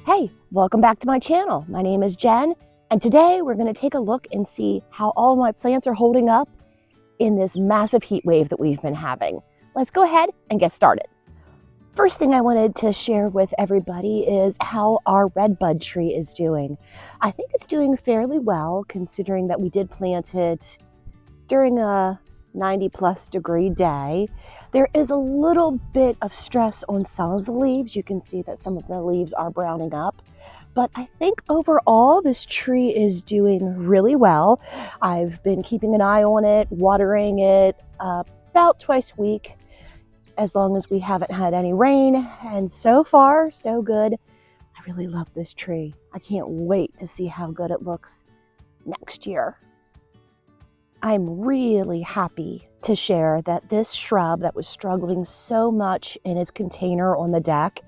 Hey, welcome back to my channel. My name is Jen, and today we're going to take a look and see how all of my plants are holding up in this massive heat wave that we've been having. Let's go ahead and get started. First thing I wanted to share with everybody is how our redbud tree is doing. I think it's doing fairly well considering that we did plant it during a 90+ degree day. There is a little bit of stress on some of the leaves. You can see that some of the leaves are browning up, but I think overall this tree is doing really well. I've been keeping an eye on it, watering it about twice a week, as long as we haven't had any rain, and so far so good. I really love this tree. I can't wait to see how good it looks next year. I'm really happy to share that this shrub that was struggling so much in its container on the deck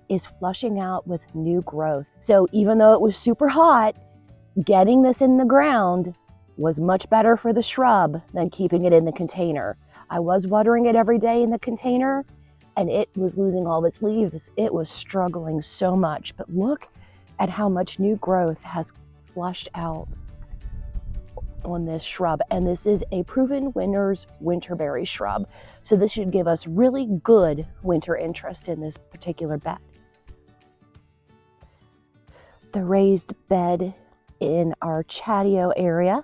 is flushing out with new growth. So even though it was super hot, getting this in the ground was much better for the shrub than keeping it in the container. I was watering it every day in the container and it was losing all its leaves. It was struggling so much, but look at how much new growth has flushed out on this shrub. And this is a proven winner's winterberry shrub. So this should give us really good winter interest in this particular bed. The raised bed in our patio area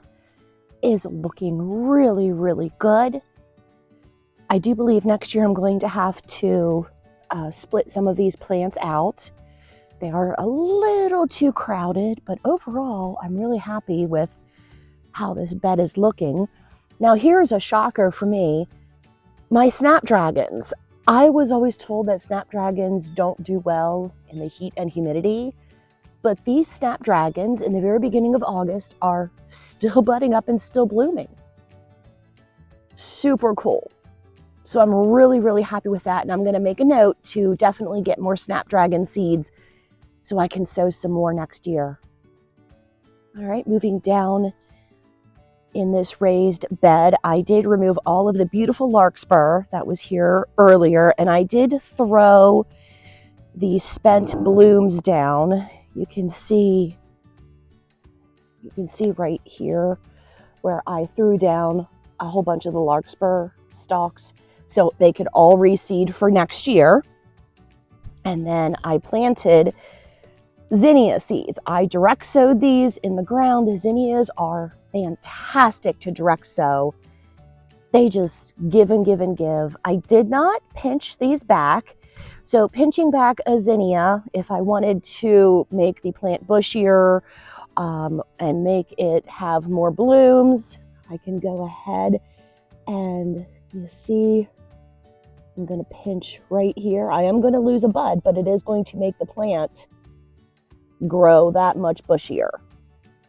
is looking really, really good. I do believe next year I'm going to have to split some of these plants out. They are a little too crowded, but overall I'm really happy with how this bed is looking. Now here's a shocker for me. My snapdragons. I was always told that snapdragons don't do well in the heat and humidity, but these snapdragons in the very beginning of August are still budding up and still blooming. Super cool. So I'm really, really happy with that, and I'm going to make a note to definitely get more snapdragon seeds so I can sow some more next year. All right, moving down in this raised bed, I did remove all of the beautiful larkspur that was here earlier, and I did throw the spent blooms down. You can see right here where I threw down a whole bunch of the larkspur stalks so they could all reseed for next year. And then I planted zinnia seeds. I direct sowed these in the ground. The zinnias are fantastic to direct sow. They just give and give and give. I did not pinch these back. So pinching back a zinnia, if I wanted to make the plant bushier and make it have more blooms, I can go ahead and you see, I'm going to pinch right here. I am going to lose a bud, but it is going to make the plant grow that much bushier.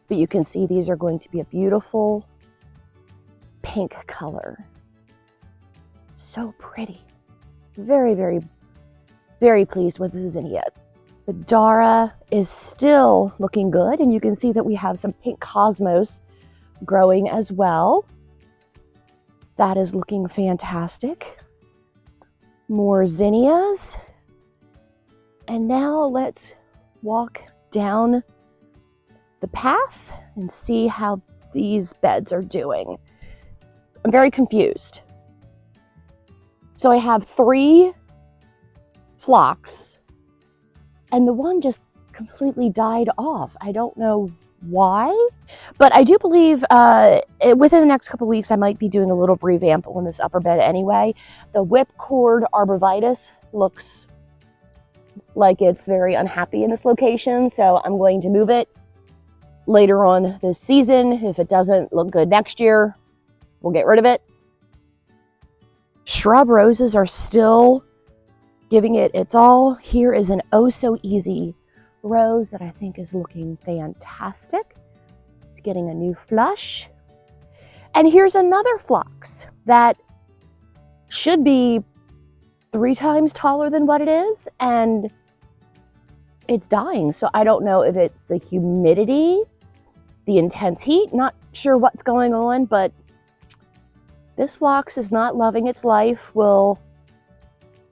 But you can see these are going to be a beautiful pink color. So pretty. Very, very, very pleased with the zinnia. The Dara is still looking good, and you can see that we have some pink cosmos growing as well. That is looking fantastic. More zinnias. And now let's walk down the path and see how these beds are doing. I'm very confused. So I have 3 phlox and the one just completely died off. I don't know why, but I do believe within the next couple of weeks I might be doing a little revamp on this upper bed anyway. The whipcord arborvitae looks like it's very unhappy in this location, so I'm going to move it later on this season. If it doesn't look good next year, we'll get rid of it. Shrub roses are still giving it its all. Here is an oh so easy rose that I think is looking fantastic. It's getting a new flush. And here's another phlox that should be 3 times taller than what it is, and it's dying. So I don't know if it's the humidity, the intense heat, not sure what's going on, but this phlox is not loving its life. We'll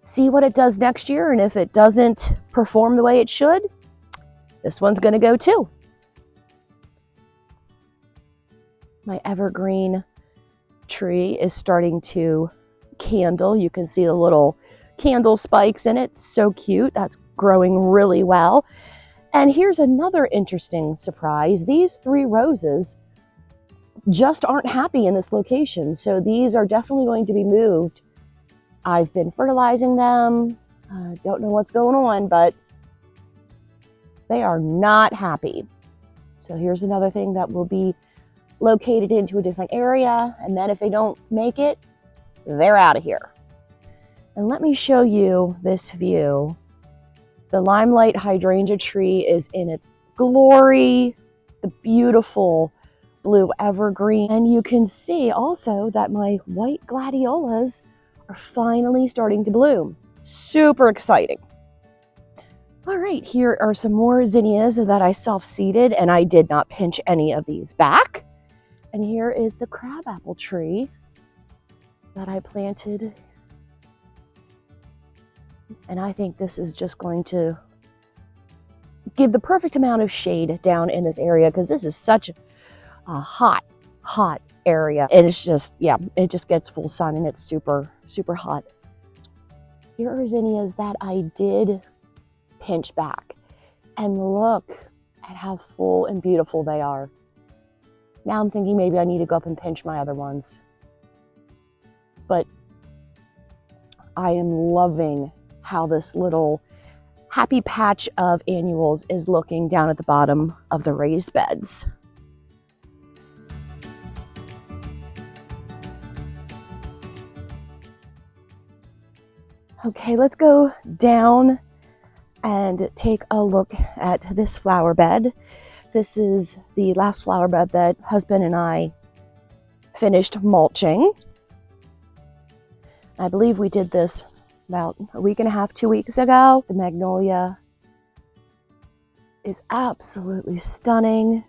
see what it does next year, and if it doesn't perform the way it should, this one's going to go too. My evergreen tree is starting to candle. You can see the little candle spikes in it. So cute. That's growing really well. And here's another interesting surprise. These 3 roses just aren't happy in this location. So these are definitely going to be moved. I've been fertilizing them. Don't know what's going on, but they are not happy. So here's another thing that will be located into a different area. And then if they don't make it, they're out of here. And let me show you this view. The limelight hydrangea tree is in its glory, the beautiful blue evergreen. And you can see also that my white gladiolas are finally starting to bloom. Super exciting. All right, here are some more zinnias that I self-seeded, and I did not pinch any of these back. And here is the crabapple tree that I planted. And I think this is just going to give the perfect amount of shade down in this area, because this is such a hot area. And it's just, yeah, it just gets full sun and it's super, super hot. Here are zinnias that I did pinch back. And look at how full and beautiful they are. Now I'm thinking maybe I need to go up and pinch my other ones. But I am loving how this little happy patch of annuals is looking down at the bottom of the raised beds. Okay, let's go down and take a look at this flower bed. This is the last flower bed that husband and I finished mulching. I believe we did this about a week and a half, 2 weeks ago. The magnolia is absolutely stunning.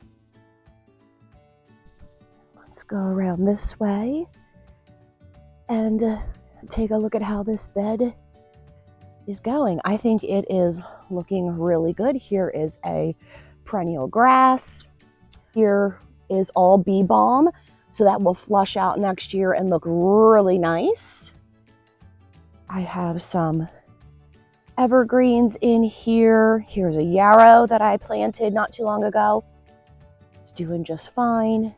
Let's go around this way and take a look at how this bed is going. I think it is looking really good. Here is a perennial grass. Here is all bee balm, so that will flush out next year and look really nice. I have some evergreens in here. Here's a yarrow that I planted not too long ago. It's doing just fine.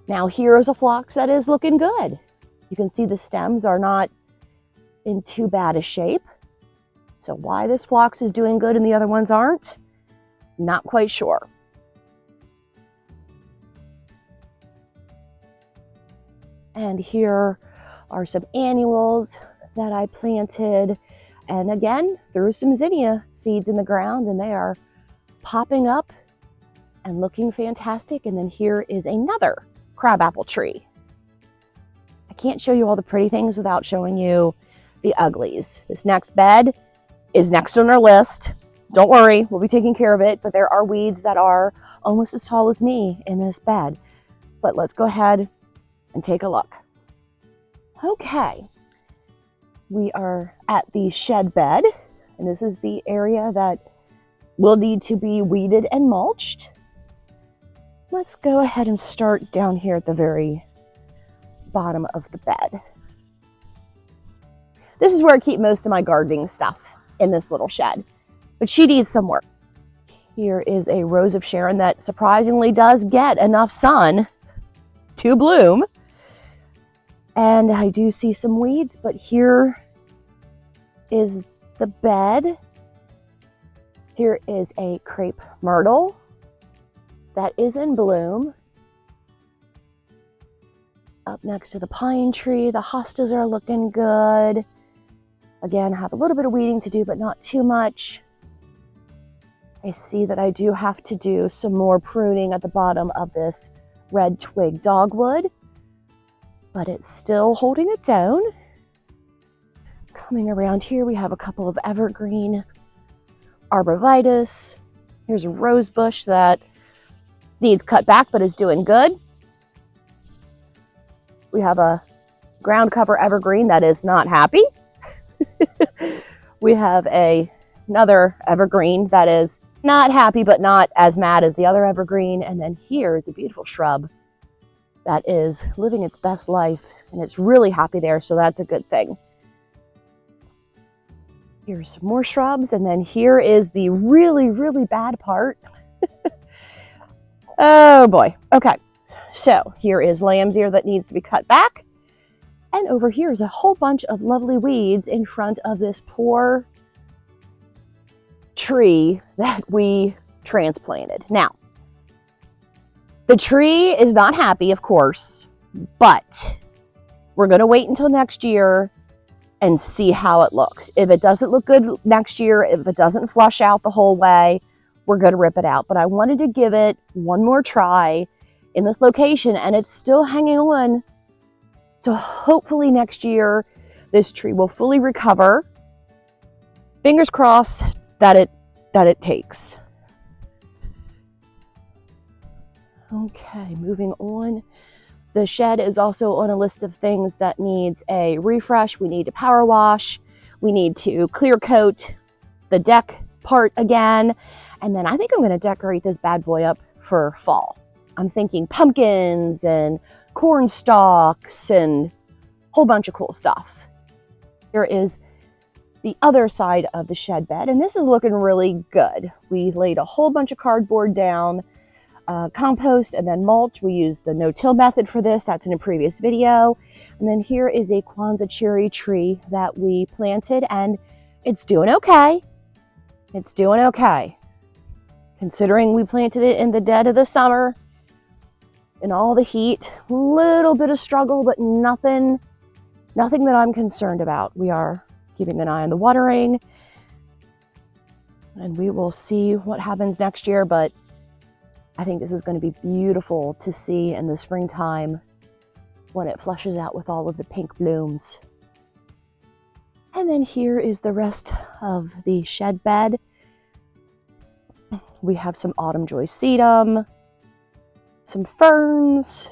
Now here is a phlox that is looking good. You can see the stems are not in too bad a shape. So why this phlox is doing good and the other ones aren't, not quite sure. And here are some annuals that I planted. And again, threw some zinnia seeds in the ground and they are popping up and looking fantastic. And then here is another crabapple tree. I can't show you all the pretty things without showing you the uglies. This next bed is next on our list. Don't worry, we'll be taking care of it, but there are weeds that are almost as tall as me in this bed. But let's go ahead and take a look. Okay, we are at the shed bed, and this is the area that will need to be weeded and mulched. Let's go ahead and start down here at the very bottom of the bed. This is where I keep most of my gardening stuff, in this little shed, but she needs some work. Here is a Rose of Sharon that surprisingly does get enough sun to bloom. And I do see some weeds, but here is the bed. Here is a crepe myrtle that is in bloom. Up next to the pine tree, the hostas are looking good. Again, I have a little bit of weeding to do, but not too much. I see that I do have to do some more pruning at the bottom of this red twig dogwood, but it's still holding it down. Coming around here, we have a couple of evergreen arborvitae. Here's a rose bush that needs cut back, but is doing good. We have a ground cover evergreen that is not happy. We have another evergreen that is Not happy, but not as mad as the other evergreen. And then here is a beautiful shrub that is living its best life, and it's really happy there, so that's a good thing. Here's some more shrubs, and then here is the really, really bad part. Oh boy. Okay, so here is lamb's ear that needs to be cut back, and over here is a whole bunch of lovely weeds in front of this poor tree that we transplanted. Now, the tree is not happy, of course, but we're going to wait until next year and see how it looks. If it doesn't look good next year, if it doesn't flush out the whole way, we're going to rip it out. But I wanted to give it one more try in this location, and it's still hanging on. So hopefully next year, this tree will fully recover. Fingers crossed that it takes. Okay, moving on. The shed is also on a list of things that needs a refresh. We need to power wash. We need to clear coat the deck part again. And then I think I'm going to decorate this bad boy up for fall. I'm thinking pumpkins and corn stalks and a whole bunch of cool stuff. Here is the other side of the shed bed, and this is looking really good. We laid a whole bunch of cardboard down, compost, and then mulch. We used the no-till method for this. That's in a previous video. And then here is a Kwanzaa cherry tree that we planted, and it's doing okay. It's doing okay. Considering we planted it in the dead of the summer, in all the heat, a little bit of struggle, but nothing that I'm concerned about. We are keeping an eye on the watering, and we will see what happens next year, but I think this is going to be beautiful to see in the springtime when it flushes out with all of the pink blooms. And then here is the rest of the shed bed. We have some autumn joy sedum, some ferns.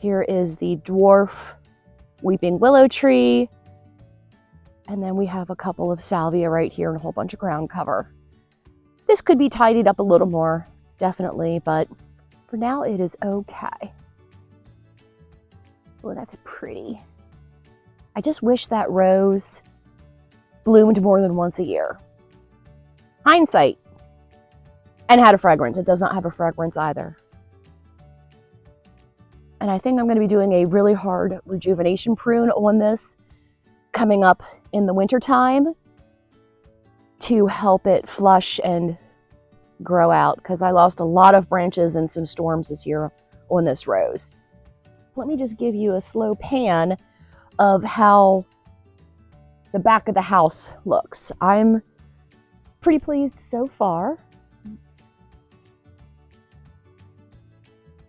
Here is the dwarf weeping willow tree. And then we have a couple of salvia right here and a whole bunch of ground cover. This could be tidied up a little more, definitely, but for now it is okay. Oh, that's pretty. I just wish that rose bloomed more than once a year. Hindsight. And had a fragrance. It does not have a fragrance either. And I think I'm going to be doing a really hard rejuvenation prune on this coming up in the winter time to help it flush and grow out, because I lost a lot of branches in some storms this year on this rose. Let me just give you a slow pan of how the back of the house looks. I'm pretty pleased so far.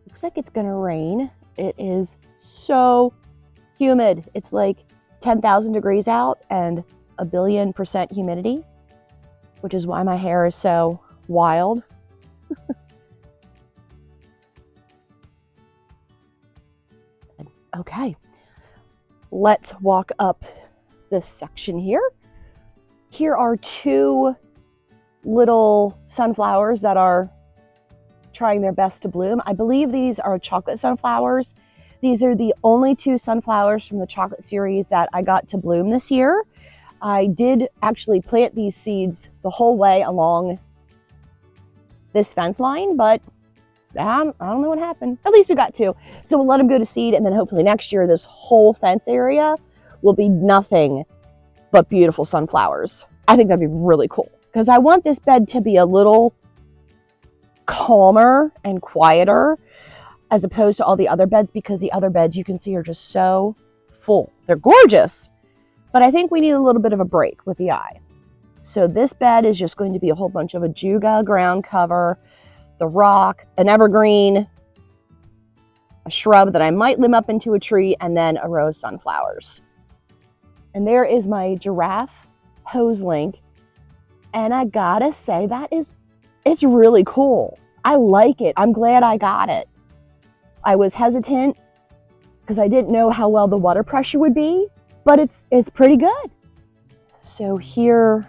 Looks like it's gonna rain. It is so humid. It's like 10,000 degrees out and 1,000,000,000% humidity, which is why my hair is so wild. Okay, let's walk up this section here. Here are two little sunflowers that are trying their best to bloom. I believe these are chocolate sunflowers. These are the only two sunflowers from the chocolate series that I got to bloom this year. I did actually plant these seeds the whole way along this fence line, but I don't know what happened. At least we got two. So we'll let them go to seed, and then hopefully next year this whole fence area will be nothing but beautiful sunflowers. I think that'd be really cool, because I want this bed to be a little calmer and quieter as opposed to all the other beds, because the other beds you can see are just so full. They're gorgeous, but I think we need a little bit of a break with the eye. So this bed is just going to be a whole bunch of ajuga ground cover, the rock, an evergreen, a shrub that I might limb up into a tree, and then a row of sunflowers. And there is my giraffe hose link. And I gotta say, it's really cool. I like it. I'm glad I got it. I was hesitant because I didn't know how well the water pressure would be, but it's pretty good. So here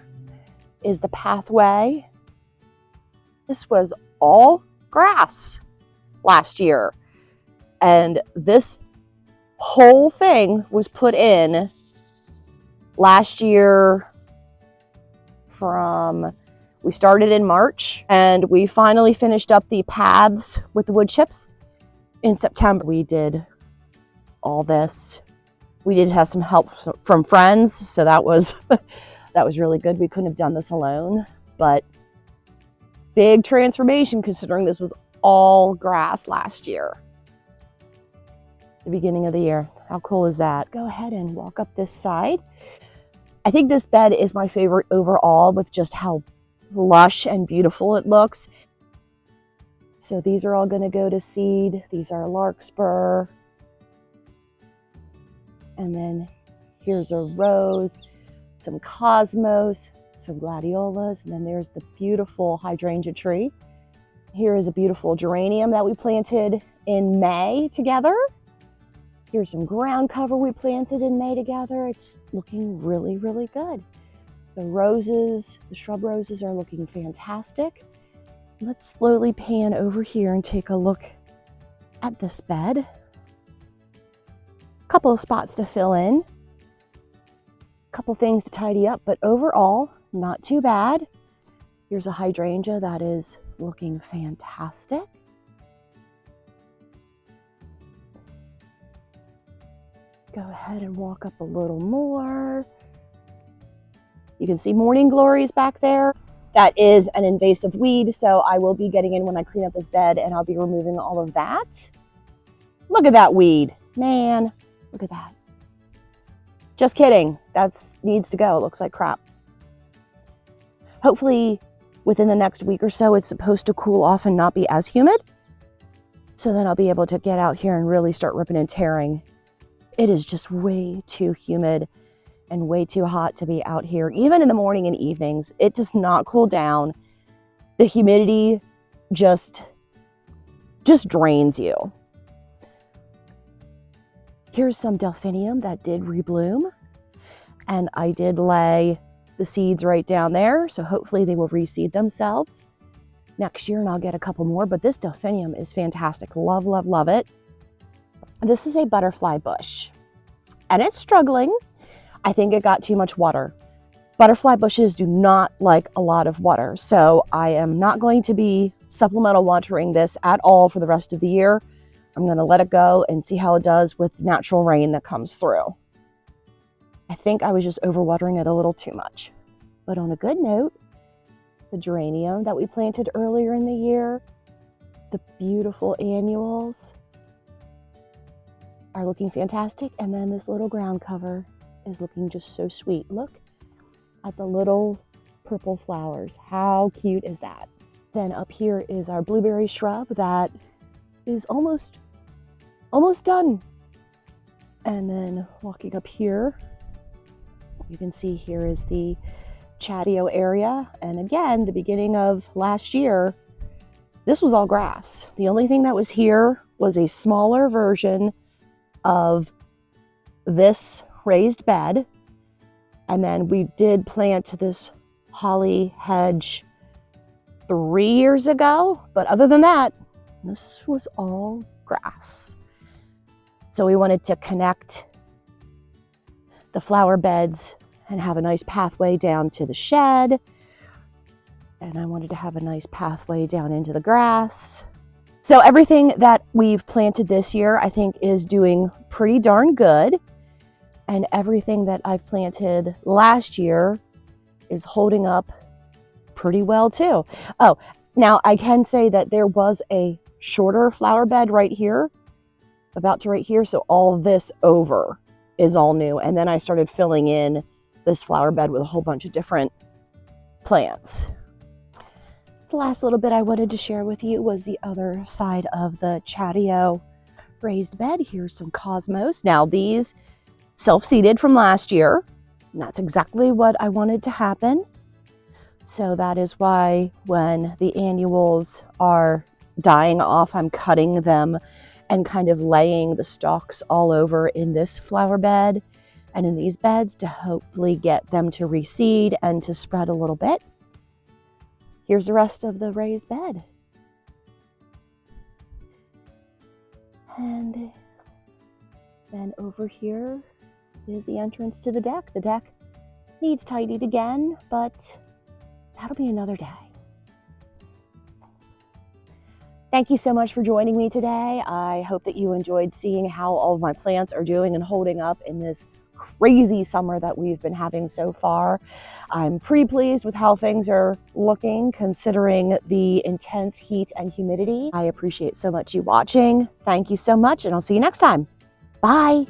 is the pathway This was all grass last year. And this whole thing was put in last year we started in March, and we finally finished up the paths with the wood chips in September. We did all this. We did have some help from friends, so that was that was really good. We couldn't have done this alone, but big transformation considering this was all grass last year. The beginning of the year. How cool is that? Let's go ahead and walk up this side. I think this bed is my favorite overall with just how lush and beautiful it looks. So these are all going to go to seed. These are larkspur. And then here's a rose, some cosmos, some gladiolas, and then there's the beautiful hydrangea tree. Here is a beautiful geranium that we planted in May together. Here's some ground cover we planted in May together. It's looking really, really good. The roses, the shrub roses are looking fantastic. Let's slowly pan over here and take a look at this bed. A couple of spots to fill in, a couple things to tidy up, but overall, not too bad. Here's a hydrangea that is looking fantastic. Go ahead and walk up a little more. You can see morning glories back there. That is an invasive weed, so I will be getting in when I clean up this bed, and I'll be removing all of that. Look at that weed, man. Look at that. Just kidding. That needs to go. It looks like crap. Hopefully within the next week or so, it's supposed to cool off and not be as humid. So then I'll be able to get out here and really start ripping and tearing. It is just way too humid and way too hot to be out here. Even in the morning and evenings, it does not cool down. The humidity just drains you. Here's some delphinium that did rebloom, and I did lay the seeds right down there, so hopefully they will reseed themselves next year, and I'll get a couple more. But this delphinium is fantastic. Love, love, love it. This is a butterfly bush, and it's struggling. I think it got too much water. Butterfly bushes do not like a lot of water, so I am not going to be supplemental watering this at all for the rest of the year. I'm going to let it go and see how it does with natural rain that comes through. I think I was just overwatering it a little too much. But on a good note, the geranium that we planted earlier in the year, the beautiful annuals are looking fantastic. And then this little ground cover is looking just so sweet. Look at the little purple flowers. How cute is that? Then up here is our blueberry shrub that is almost done. And then walking up here, you can see here is the chatio area. And again, the beginning of last year, this was all grass. The only thing that was here was a smaller version of this raised bed. And then we did plant this holly hedge 3 years ago. But other than that, this was all grass. So we wanted to connect the flower beds and have a nice pathway down to the shed. And I wanted to have a nice pathway down into the grass. So everything that we've planted this year, I think, is doing pretty darn good. And everything that I've planted last year is holding up pretty well too. Oh, now I can say that there was a shorter flower bed right here, about to right here. So all this over is all new. And then I started filling in this flower bed with a whole bunch of different plants. The last little bit I wanted to share with you was the other side of the chatio raised bed. Here's some cosmos. Now these self-seeded from last year. And that's exactly what I wanted to happen. So that is why when the annuals are dying off, I'm cutting them and kind of laying the stalks all over in this flower bed and in these beds to hopefully get them to reseed and to spread a little bit. here's the rest of the raised bed. And then over here is the entrance to the deck. The deck needs tidied again, but that'll be another day. Thank you so much for joining me today. I hope that you enjoyed seeing how all of my plants are doing and holding up in this crazy summer that we've been having so far. I'm pretty pleased with how things are looking considering the intense heat and humidity. I appreciate so much you watching. Thank you so much, and I'll see you next time. Bye.